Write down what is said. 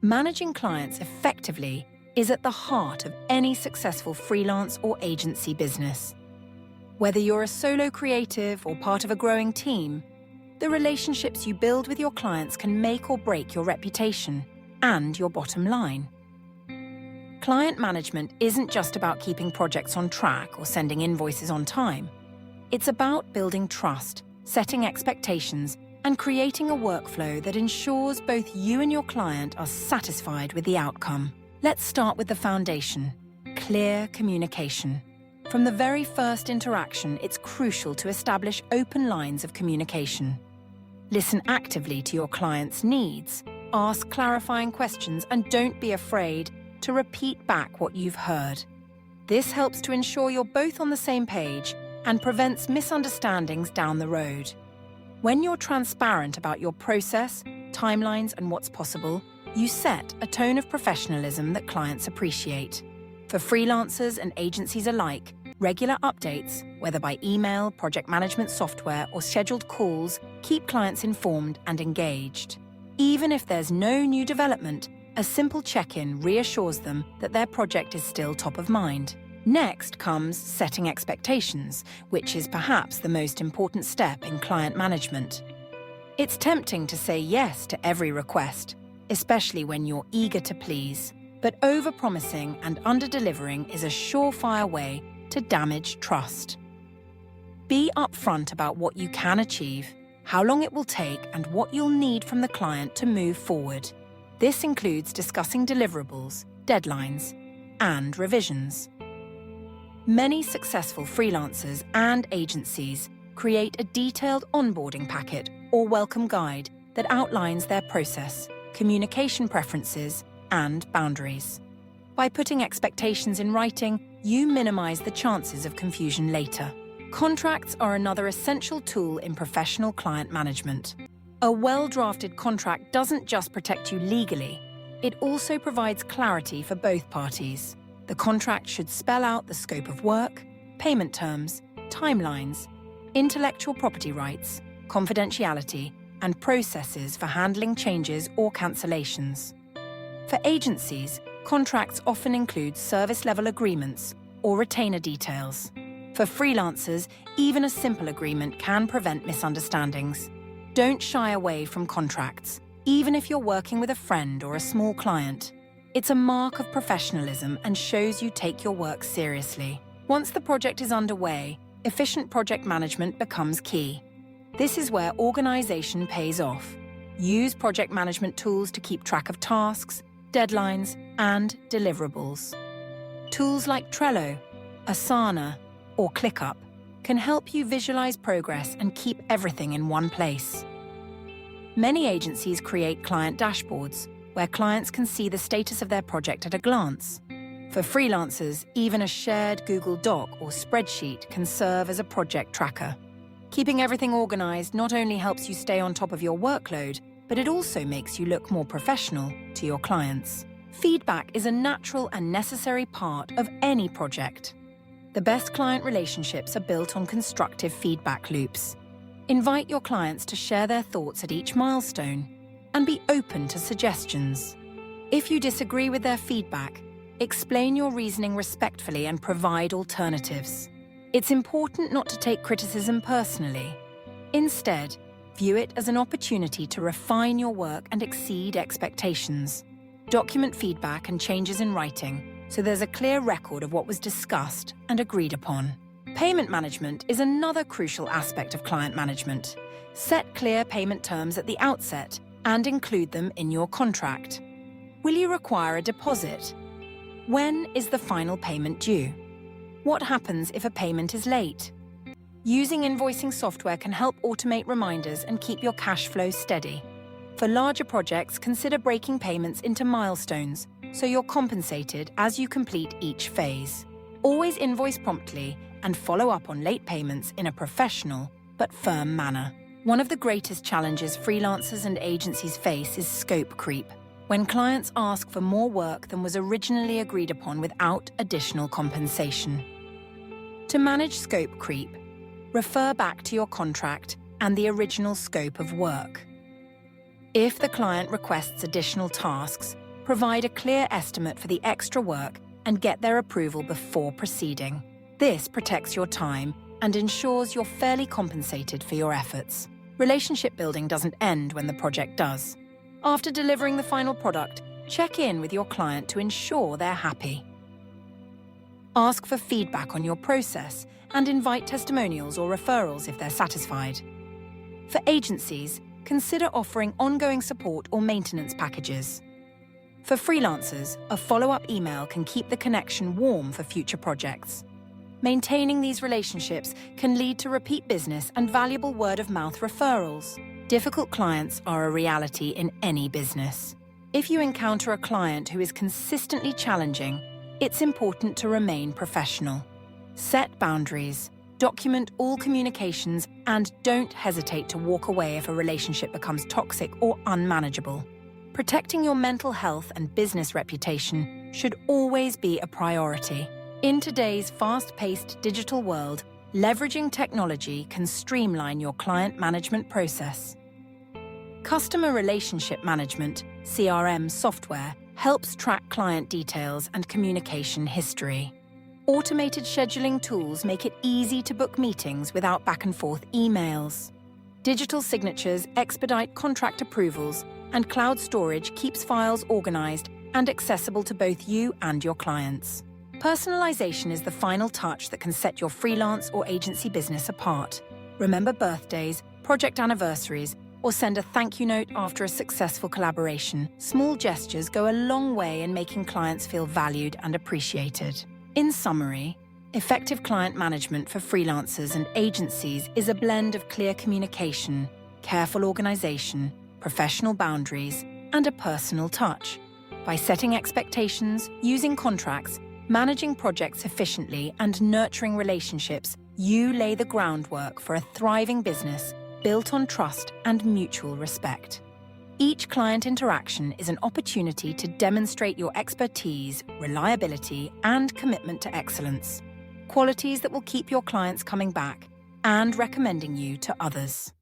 Managing clients effectively is at the heart of any successful freelance or agency business. Whether you're a solo creative or part of a growing team, the relationships you build with your clients can make or break your reputation and your bottom line. Client management isn't just about keeping projects on track or sending invoices on time. It's about building trust, setting expectations, and creating a workflow that ensures both you and your client are satisfied with the outcome. Let's start with the foundation: clear communication. From the very first interaction, it's crucial to establish open lines of communication. Listen actively to your client's needs, ask clarifying questions, and don't be afraid to repeat back what you've heard. This helps to ensure you're both on the same page and prevents misunderstandings down the road. When you're transparent about your process, timelines, and what's possible, you set a tone of professionalism that clients appreciate. For freelancers and agencies alike, regular updates, whether by email, project management software, or scheduled calls, keep clients informed and engaged. Even if there's no new development, a simple check-in reassures them that their project is still top of mind. Next comes setting expectations, which is perhaps the most important step in client management. It's tempting to say yes to every request, especially when you're eager to please, but over-promising and under-delivering is a surefire way to damage trust. Be upfront about what you can achieve, how long it will take, and what you'll need from the client to move forward. This includes discussing deliverables, deadlines, and revisions. Many successful freelancers and agencies create a detailed onboarding packet or welcome guide that outlines their process, communication preferences, and boundaries. By putting expectations in writing, you minimize the chances of confusion later. Contracts are another essential tool in professional client management. A well-drafted contract doesn't just protect you legally, it also provides clarity for both parties. The contract should spell out the scope of work, payment terms, timelines, intellectual property rights, confidentiality, and processes for handling changes or cancellations. For agencies, contracts often include service-level agreements or retainer details. For freelancers, even a simple agreement can prevent misunderstandings. Don't shy away from contracts, even if you're working with a friend or a small client. It's a mark of professionalism and shows you take your work seriously. Once the project is underway, efficient project management becomes key. This is where organization pays off. Use project management tools to keep track of tasks, deadlines, and deliverables. Tools like Trello, Asana, or ClickUp can help you visualize progress and keep everything in one place. Many agencies create client dashboards where clients can see the status of their project at a glance. For freelancers, even a shared Google Doc or spreadsheet can serve as a project tracker. Keeping everything organized not only helps you stay on top of your workload, but it also makes you look more professional to your clients. Feedback is a natural and necessary part of any project. The best client relationships are built on constructive feedback loops. Invite your clients to share their thoughts at each milestone and be open to suggestions. If you disagree with their feedback, explain your reasoning respectfully and provide alternatives. It's important not to take criticism personally. Instead, view it as an opportunity to refine your work and exceed expectations. Document feedback and changes in writing, so there's a clear record of what was discussed and agreed upon. Payment management is another crucial aspect of client management. Set clear payment terms at the outset and include them in your contract. Will you require a deposit? When is the final payment due? What happens if a payment is late? Using invoicing software can help automate reminders and keep your cash flow steady. For larger projects, consider breaking payments into milestones so you're compensated as you complete each phase. Always invoice promptly and follow up on late payments in a professional but firm manner. One of the greatest challenges freelancers and agencies face is scope creep, when clients ask for more work than was originally agreed upon without additional compensation. To manage scope creep, refer back to your contract and the original scope of work. If the client requests additional tasks, Provide a clear estimate for the extra work and get their approval before proceeding. This protects your time and ensures you're fairly compensated for your efforts. Relationship building doesn't end when the project does. After delivering the final product, check in with your client to ensure they're happy. Ask for feedback on your process and invite testimonials or referrals if they're satisfied. For agencies, consider offering ongoing support or maintenance packages. For freelancers, a follow-up email can keep the connection warm for future projects. Maintaining these relationships can lead to repeat business and valuable word-of-mouth referrals. Difficult clients are a reality in any business. If you encounter a client who is consistently challenging, it's important to remain professional. Set boundaries, document all communications, and don't hesitate to walk away if a relationship becomes toxic or unmanageable. Protecting your mental health and business reputation should always be a priority. In today's fast-paced digital world, leveraging technology can streamline your client management process. Customer Relationship Management, CRM software, helps track client details and communication history. Automated scheduling tools make it easy to book meetings without back-and-forth emails. Digital signatures expedite contract approvals, and cloud storage keeps files organized and accessible to both you and your clients. Personalization is the final touch that can set your freelance or agency business apart. Remember birthdays, project anniversaries, or send a thank you note after a successful collaboration. Small gestures go a long way in making clients feel valued and appreciated. In summary, effective client management for freelancers and agencies is a blend of clear communication, careful organization, professional boundaries, and a personal touch. By setting expectations, using contracts, managing projects efficiently, and nurturing relationships, you lay the groundwork for a thriving business built on trust and mutual respect. Each client interaction is an opportunity to demonstrate your expertise, reliability, and commitment to excellence, qualities that will keep your clients coming back and recommending you to others.